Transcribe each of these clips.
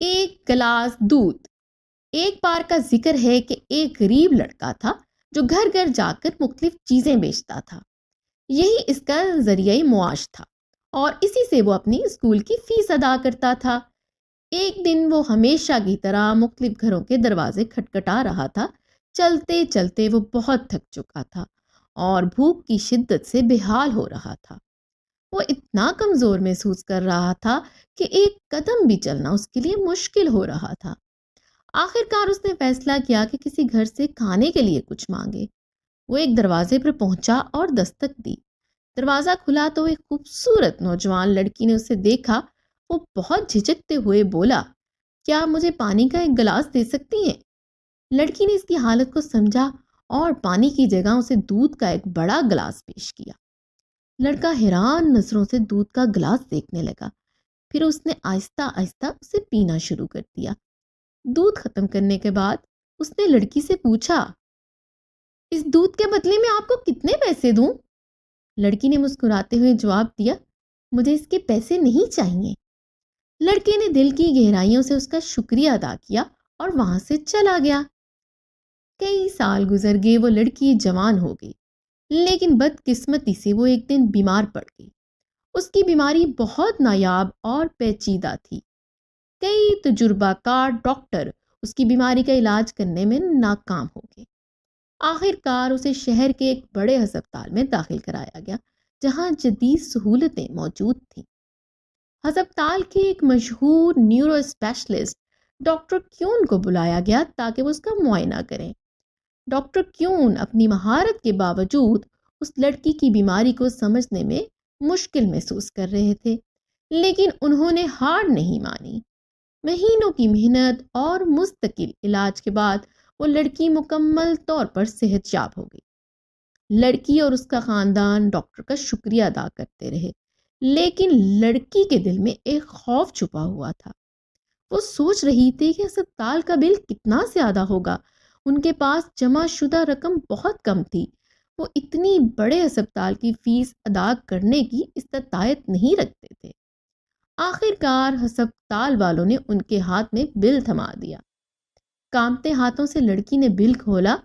ایک گلاس دودھ۔ ایک بار کا ذکر ہے کہ ایک غریب لڑکا تھا جو گھر گھر جا کر مختلف چیزیں بیچتا تھا۔ یہی اس کا ذریعہ معاش تھا اور اسی سے وہ اپنی اسکول کی فیس ادا کرتا تھا۔ ایک دن وہ ہمیشہ کی طرح مختلف گھروں کے دروازے کھٹکھٹا رہا تھا۔ چلتے چلتے وہ بہت تھک چکا تھا اور بھوک کی شدت سے بے حال ہو رہا تھا۔ وہ اتنا کمزور محسوس کر رہا تھا کہ ایک قدم بھی چلنا اس کے لیے مشکل ہو رہا تھا۔ آخر کار اس نے فیصلہ کیا کہ کسی گھر سے کھانے کے لیے کچھ مانگے۔ وہ ایک دروازے پر پہنچا اور دستک دی۔ دروازہ کھلا تو ایک خوبصورت نوجوان لڑکی نے اسے دیکھا۔ وہ بہت جھجکتے ہوئے بولا، کیا آپ مجھے پانی کا ایک گلاس دے سکتی ہیں؟ لڑکی نے اس کی حالت کو سمجھا اور پانی کی جگہ اسے دودھ کا ایک بڑا گلاس پیش کیا۔ لڑکا حیران نظروں سے دودھ کا گلاس دیکھنے لگا۔ پھر اس نے آہستہ آہستہ اسے پینا شروع کر دیا۔ دودھ ختم کرنے کے بعد اس نے لڑکی سے پوچھا، اس دودھ کے بدلے میں آپ کو کتنے پیسے دوں؟ لڑکی نے مسکراتے ہوئے جواب دیا، مجھے اس کے پیسے نہیں چاہیے۔ لڑکے نے دل کی گہرائیوں سے اس کا شکریہ ادا کیا اور وہاں سے چلا گیا۔ کئی سال گزر گئے، وہ لڑکی جوان ہو گئی، لیکن بدقسمتی سے وہ ایک دن بیمار پڑ گئی۔ اس کی بیماری بہت نایاب اور پیچیدہ تھی۔ کئی تجربہ کار ڈاکٹر اس کی بیماری کا علاج کرنے میں ناکام ہو گئے۔ آخر کار اسے شہر کے ایک بڑے ہسپتال میں داخل کرایا گیا جہاں جدید سہولتیں موجود تھیں۔ ہسپتال کے ایک مشہور نیورو اسپیشلسٹ ڈاکٹر کیون کو بلایا گیا تاکہ وہ اس کا معائنہ کریں۔ ڈاکٹر کیون اپنی مہارت کے باوجود اس لڑکی کی بیماری کو سمجھنے میں مشکل محسوس کر رہے تھے، لیکن انہوں نے ہار نہیں مانی۔ مہینوں کی محنت اور مستقل علاج کے بعد وہ لڑکی مکمل طور پر صحت یاب ہو گئی۔ لڑکی اور اس کا خاندان ڈاکٹر کا شکریہ ادا کرتے رہے، لیکن لڑکی کے دل میں ایک خوف چھپا ہوا تھا۔ وہ سوچ رہی تھی کہ اسپتال کا بل کتنا زیادہ ہوگا۔ ان کے پاس جمع شدہ رقم بہت کم تھی۔ وہ اتنی بڑے ہسپتال کی فیس ادا کرنے کی استطاعت نہیں رکھتے تھے۔ آخر کار ہسپتال والوں نے ان کے ہاتھ میں بل تھما دیا۔ کانپتے ہاتھوں سے لڑکی نے بل کھولا۔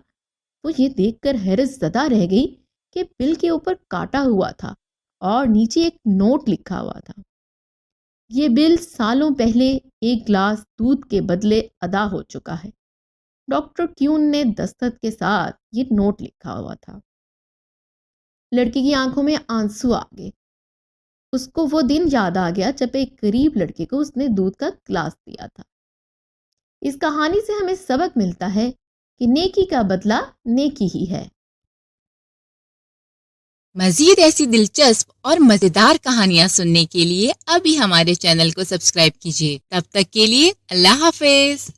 وہ یہ دیکھ کر حیرت زدہ رہ گئی کہ بل کے اوپر کاٹا ہوا تھا اور نیچے ایک نوٹ لکھا ہوا تھا۔ یہ بل سالوں پہلے ایک گلاس دودھ کے بدلے ادا ہو چکا ہے۔ ڈاکٹر کیون نے دستخط کے ساتھ یہ نوٹ لکھا ہوا تھا۔ لڑکی کی آنکھوں میں آنسو آ گئے۔ اس کو وہ دن یاد آ گیا جب ایک غریب لڑکے کو اس نے دودھ کا گلاس دیا تھا۔ اس کہانی سے ہمیں سبق ملتا ہے کہ نیکی کا بدلہ نیکی ہی ہے۔ مزید ایسی دلچسپ اور مزیدار کہانیاں سننے کے لیے ابھی ہمارے چینل کو سبسکرائب کیجیے۔ تب تک کے لیے اللہ حافظ۔